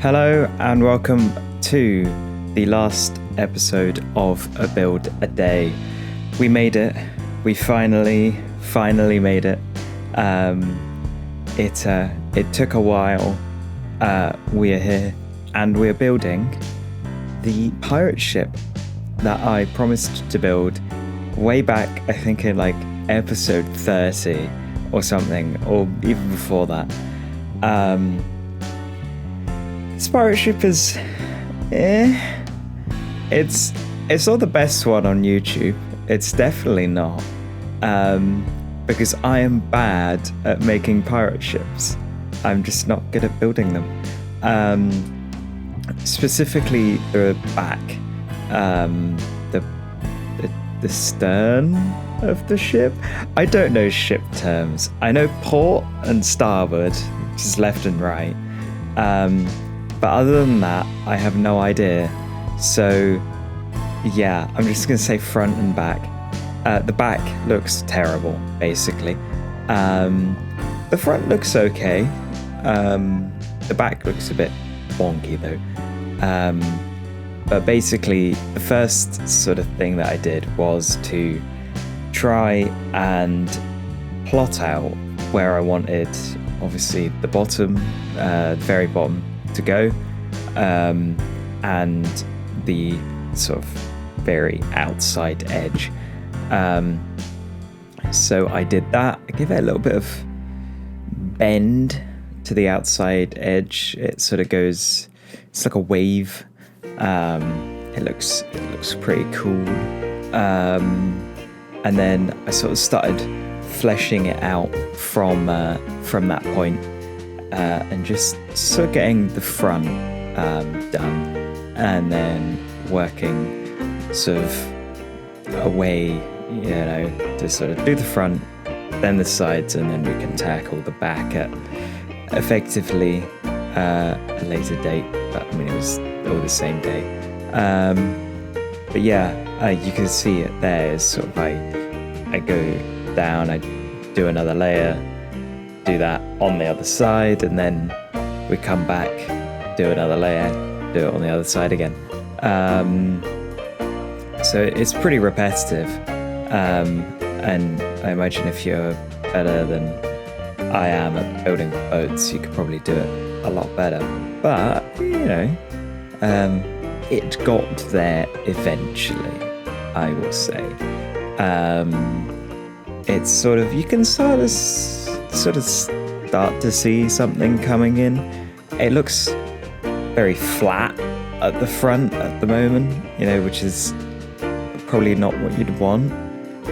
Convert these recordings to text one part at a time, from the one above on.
Hello and welcome to the last episode of A Build a Day. We made it. We finally made it. It took a while. We are here and we're building the pirate ship that I promised to build way back, I think in like episode 30 or something, or even before that. This pirate ship is it's not the best one on YouTube. It's definitely not, because I am bad at making pirate ships. I'm just not good at building them. Specifically the back, the stern of the ship. I don't know ship terms. I know port and starboard, which is left and right. But other than that, I have no idea. So yeah, I'm just going to say front and back. The back looks terrible, basically. The front looks okay. The back looks a bit wonky though. But basically, the first sort of thing that I did was to try and plot out where I wanted, obviously, the bottom, the very bottom to go, and the sort of very outside edge. So I did that. I gave it a little bit of bend to the outside edge. It sort of goes, it's like a wave. It looks pretty cool. And then I sort of started fleshing it out from that point, and just sort of getting the front done, and then working sort of away, to sort of do the front, then the sides, and then we can tackle the back at effectively a later date. But I mean, it was all the same day. But yeah, you can see it there. Is sort of I go down, I do another layer, do that on the other side, and then we come back, do another layer, do it on the other side again. So it's pretty repetitive, and I imagine if you're better than I am at building boats, you could probably do it a lot better. But it got there eventually, I will say. It's sort of, you can start to see something coming in. It looks very flat at the front at the moment, which is probably not what you'd want,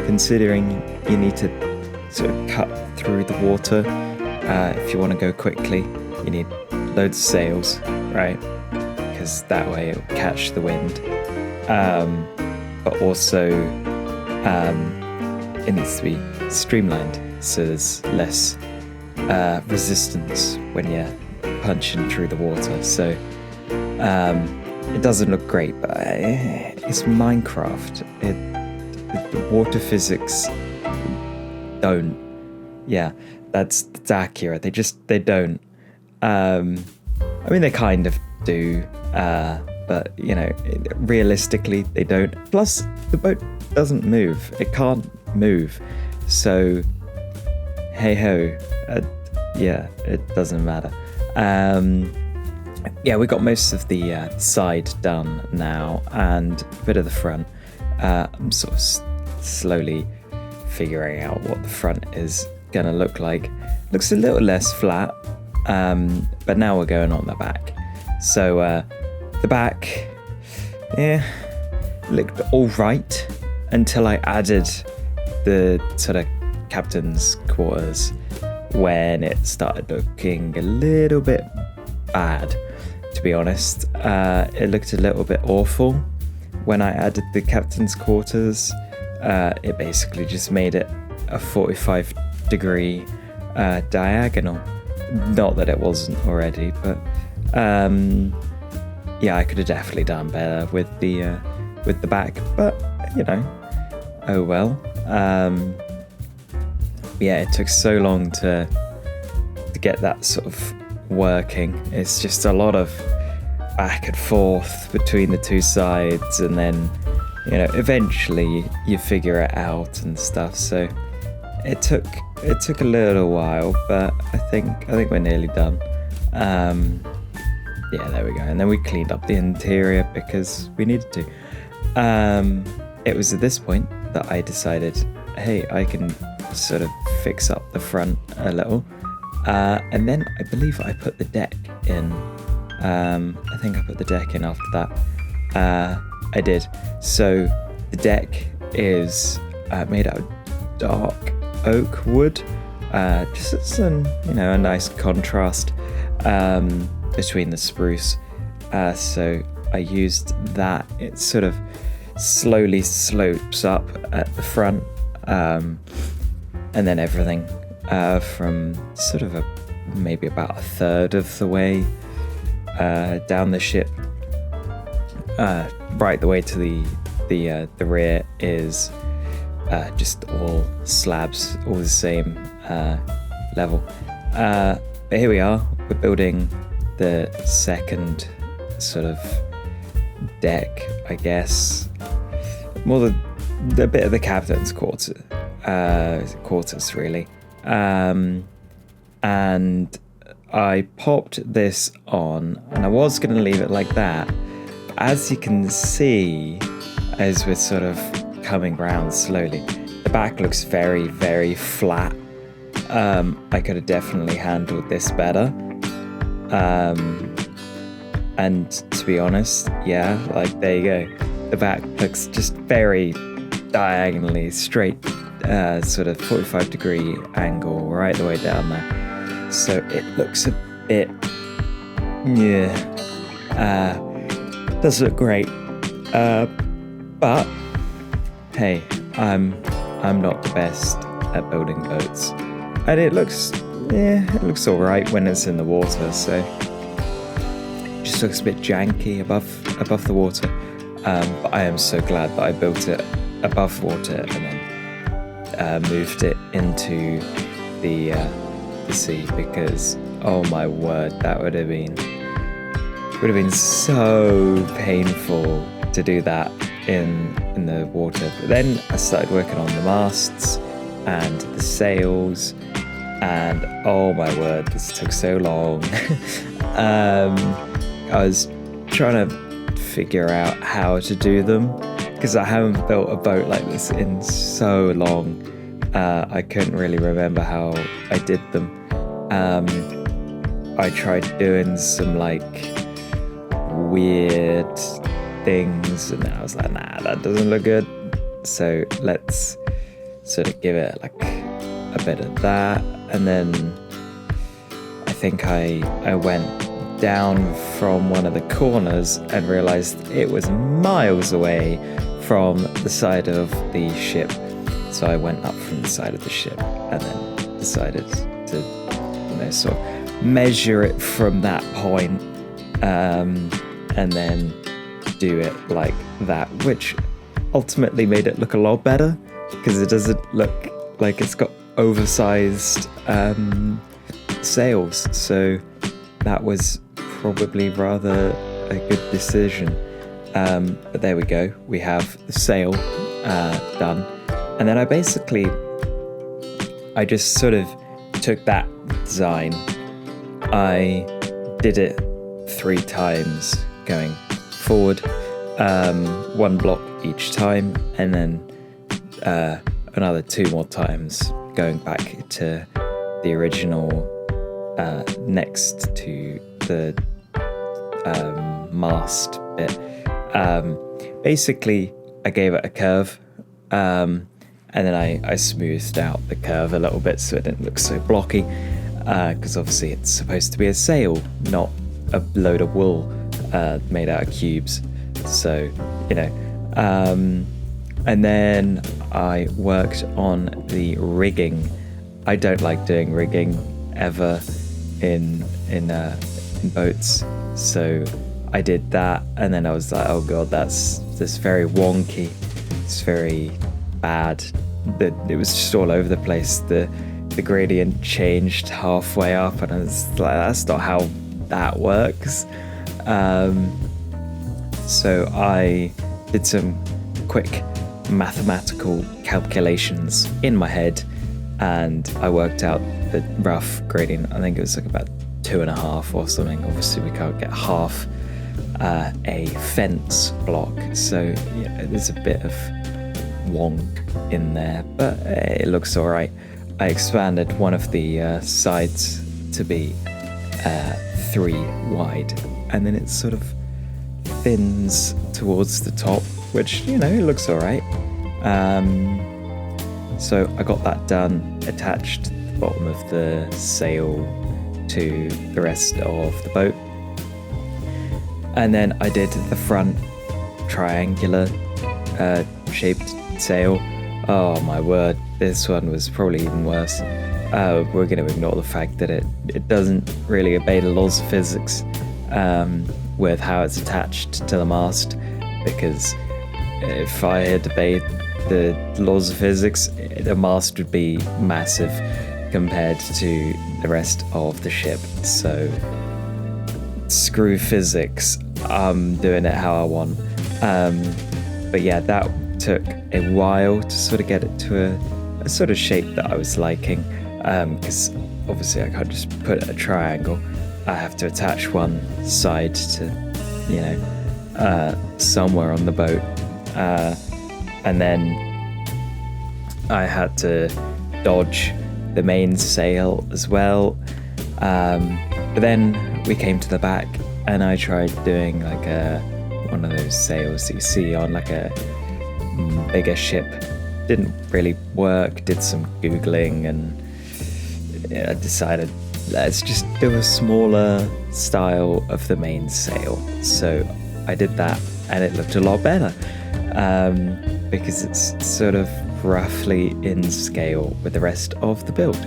considering you need to sort of cut through the water. If you want to go quickly, you need loads of sails, right? Because that way it will catch the wind. But also, it needs to be streamlined, so there's less resistance when you're punching through the water. So it doesn't look great, but it's Minecraft. The water physics don't. Yeah, that's accurate. They don't. I mean, they kind of do, but realistically, they don't. Plus, the boat doesn't move. It can't move. So, hey ho. Yeah, it doesn't matter. Yeah, we got most of the side done now, and a bit of the front. I'm sort of slowly figuring out what the front is gonna look like. Looks a little less flat, but now we're going on the back. So the back, looked all right until I added the sort of captain's quarters, when it started looking a little bit bad, to be honest. It looked a little bit awful when I added the captain's quarters. It basically just made it a 45-degree diagonal. Not that it wasn't already, but yeah, I could have definitely done better with the back, but oh well. Yeah, it took so long to get that sort of working. It's just a lot of back and forth between the two sides, and then eventually you figure it out and stuff. So it took a little while, but I think we're nearly done. Yeah, there we go. And then we cleaned up the interior because we needed to. It was at this point that I decided, hey, I can sort of fix up the front a little. And then I believe I put the deck in. I think I put the deck in after that. I did. So the deck is made out of dark oak wood. Just as a nice contrast between the spruce. So I used that. It sort of slowly slopes up at the front, and then everything from sort of maybe about a third of the way down the ship, right the way to the rear is just all slabs, all the same level. But here we are. We're building the second sort of deck, I guess. More the bit of the captain's quarters, really. And I popped this on, and I was going to leave it like that. But as you can see, as we're sort of coming round slowly, the back looks very, very flat. I could have definitely handled this better. And to be honest, yeah, like there you go. The back looks just very diagonally straight, sort of 45-degree angle right the way down there. So it looks a bit, doesn't look great. But hey, I'm not the best at building boats, and it looks all right when it's in the water. So it just looks a bit janky above the water. But I am so glad that I built it above water and then moved it into the sea, because oh my word, that would have been so painful to do that in the water. But then I started working on the masts and the sails, and oh my word, this took so long. I was trying to figure out how to do them, because I haven't built a boat like this in so long. I couldn't really remember how I did them. I tried doing some like weird things, and then I was like, nah, that doesn't look good. So let's sort of give it like a bit of that. And then I think I went down from one of the corners and realized it was miles away from the side of the ship. So I went up from the side of the ship and then decided to sort of measure it from that point, and then do it like that, which ultimately made it look a lot better, because it doesn't look like it's got oversized sails. So that was probably rather a good decision. But there we go. We have the sail done. And then I just sort of took that design. I did it 3 times going forward, 1 block each time, and then another 2 more times going back to the original, next to the mast bit. Basically, I gave it a curve, and then I smoothed out the curve a little bit so it didn't look so blocky, because obviously it's supposed to be a sail, not a load of wool made out of cubes. So, and then I worked on the rigging. I don't like doing rigging ever in boats, so I did that, and then I was like, oh god, that's very wonky, it's very bad. It was just all over the place. The gradient changed halfway up, and I was like, that's not how that works. So I did some quick mathematical calculations in my head, and I worked out the rough gradient. I think it was like about 2.5 or something. Obviously we can't get half a fence block, so yeah, there's a bit of wonk in there, but it looks all right. I expanded one of the sides to be 3 wide, and then it sort of thins towards the top, which, you know, it looks all right. So I got that done, attached the bottom of the sail to the rest of the boat, and then I did the front triangular shaped sail. Oh my word, this one was probably even worse. We're going to ignore the fact that it doesn't really obey the laws of physics with how it's attached to the mast, because if I had obeyed the laws of physics, the mast would be massive compared to the rest of the ship. So screw physics, I'm doing it how I want. But yeah, that took a while to sort of get it to a sort of shape that I was liking, because obviously I can't just put a triangle. I have to attach one side to, you know, somewhere on the boat, and then I had to dodge the mainsail as well. But then we came to the back, and I tried doing like one of those sails that you see on like a bigger ship. Didn't really work. Did some googling, and I decided let's just do a smaller style of the mainsail. So I did that, and it looked a lot better, because it's sort of roughly in scale with the rest of the build.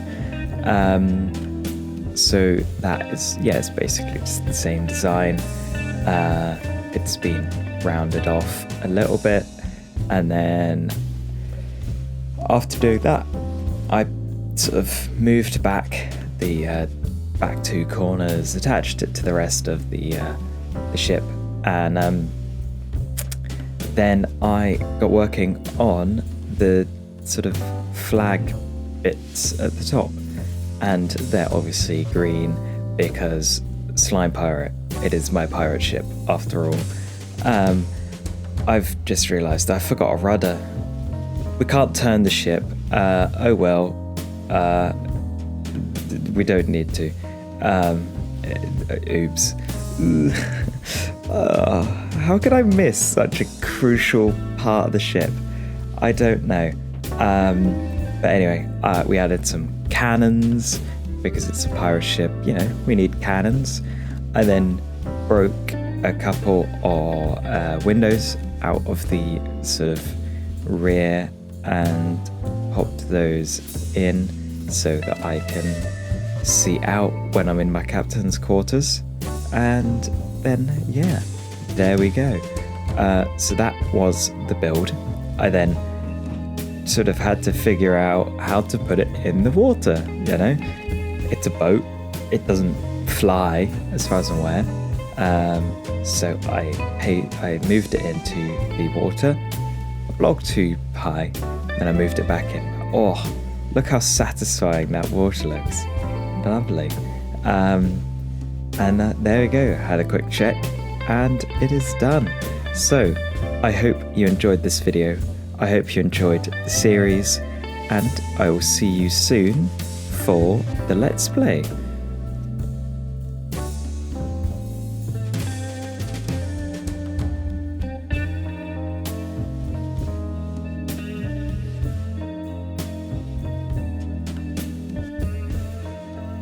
So that is, yeah, it's basically just the same design. It's been rounded off a little bit, and then after doing that, I sort of moved back the back 2 corners, attached it to the rest of the ship, and then I got working on the sort of flag bits at the top, and they're obviously green because Slime Pirate, it is my pirate ship after all. I've just realised I forgot a rudder. We can't turn the ship. Oh well. We don't need to. Oops. How could I miss such a crucial part of the ship? I don't know. But anyway, we added some cannons because it's a pirate ship. You know, we need cannons. I then broke a couple of windows out of the sort of rear and popped those in so that I can see out when I'm in my captain's quarters. And then, yeah, there we go. So that was the build. I then sort of had to figure out how to put it in the water, you know. It's a boat. It doesn't fly, as far as I'm aware. So I moved it into the water, a block too high, then I moved it back in. Oh, look how satisfying that water looks. Lovely. And there we go. Had a quick check, and it is done. So I hope you enjoyed this video. I hope you enjoyed the series, and I will see you soon for the Let's Play.